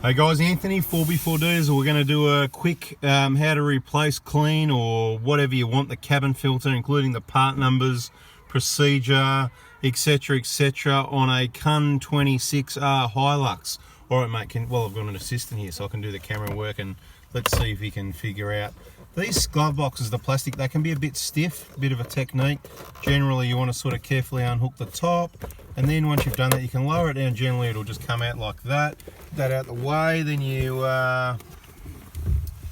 Hey guys, Anthony, 4x4 Diesel. We're going to do a quick how to replace, clean, or whatever you want the cabin filter, including the part numbers, procedure, etc, on a KUN26R Hilux. Alright mate, well I've got an assistant here so I can do the camera work, and let's see if he can figure out. These glove boxes, the plastic, they can be a bit stiff, a bit of a technique. Generally you want to sort of carefully unhook the top, and then once you've done that you can lower it down. Generally it'll just come out like that. Put that out the way, then you have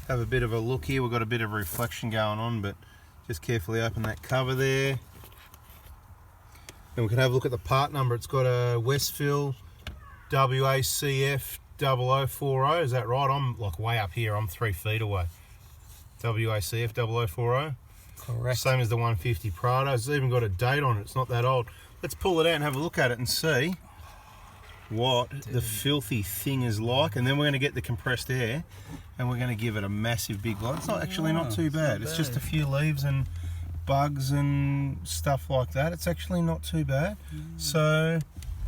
a bit of a look here. We've got a bit of reflection going on, but just carefully open that cover there. And we can have a look at the part number. It's got a Westfield WACF 0040, is that right? I'm like way up here, I'm 3 feet away. WACF 0040. Correct. Same as the 150 Prado. It's even got a date on it, it's not that old. Let's pull it out and have a look at it and see what the filthy thing is like. And then we're going to get the compressed air and we're going to give it a massive big blow. It's not actually not too bad. It's just a few leaves and bugs and stuff like that. It's actually not too bad. So,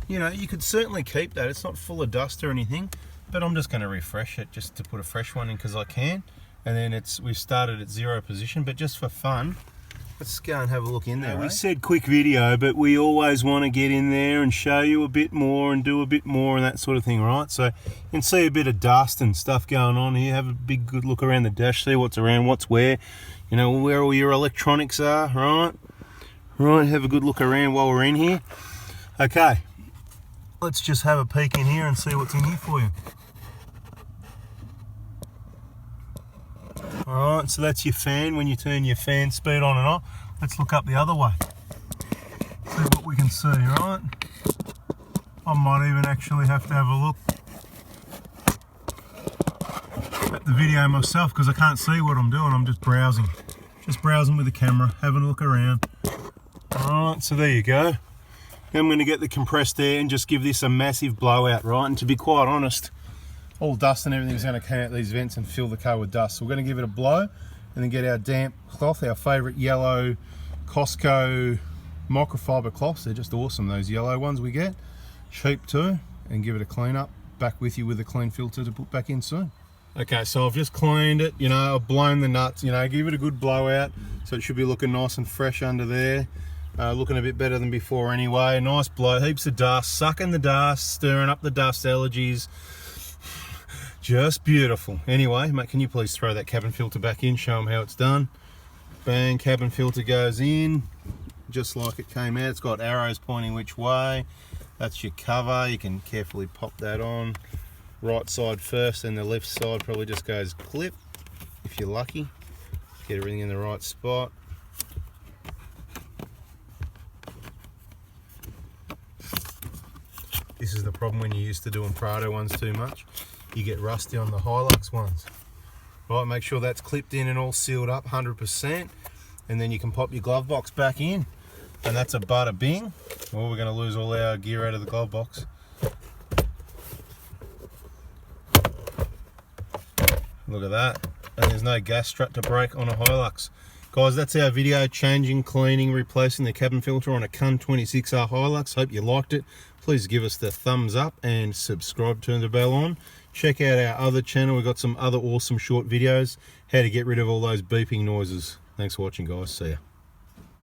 you know, you could certainly keep that. It's not full of dust or anything, but I'm just going to refresh it just to put a fresh one in because I can. And then we've started at 0 position, but just for fun, let's go and have a look in there. We said quick video, but we always want to get in there and show you a bit more and do a bit more and that sort of thing, right? So you can see a bit of dust and stuff going on here. Have a big good look around the dash, see what's around, what's where, you know, where all your electronics are, right? Right, have a good look around while we're in here. Okay, let's just have a peek in here and see what's in here for you. Alright, so that's your fan when you turn your fan speed on and off. Let's look up the other way. See what we can see, right? I might even actually have to have a look at the video myself because I can't see what I'm doing. I'm just browsing. Just browsing with the camera, having a look around. Alright, so there you go. Now I'm going to get the compressed air and just give this a massive blowout, right? And to be quite honest, all dust and everything's going to come out these vents and fill the car with dust. So we're going to give it a blow and then get our damp cloth, our favourite yellow Costco microfiber cloths. They're just awesome, those yellow ones we get. Cheap too. And give it a clean up. Back with you with a clean filter to put back in soon. Okay, so I've just cleaned it, you know, I've blown the nuts, you know, give it a good blowout. So it should be looking nice and fresh under there. Looking a bit better than before anyway. Nice blow, heaps of dust, sucking the dust, stirring up the dust allergies. Just beautiful. Anyway, mate, can you please throw that cabin filter back in, show them how it's done. Bang, cabin filter goes in, just like it came out. It's got arrows pointing which way. That's your cover, you can carefully pop that on. Right side first, and the left side probably just goes clip, if you're lucky. Get everything in the right spot. This is the problem when you're used to doing Prado ones too much. You get rusty on the Hilux ones. Right, make sure that's clipped in and all sealed up 100%, and then you can pop your glove box back in, and that's a bada bing. Well, we're going to lose all our gear out of the glove box. Look at that, and there's no gas strut to break on a Hilux. Guys, that's our video, changing, cleaning, replacing the cabin filter on a KUN26R Hilux. Hope you liked it. Please give us the thumbs up and subscribe, turn the bell on. Check out our other channel, we've got some other awesome short videos, how to get rid of all those beeping noises. Thanks for watching guys, see ya.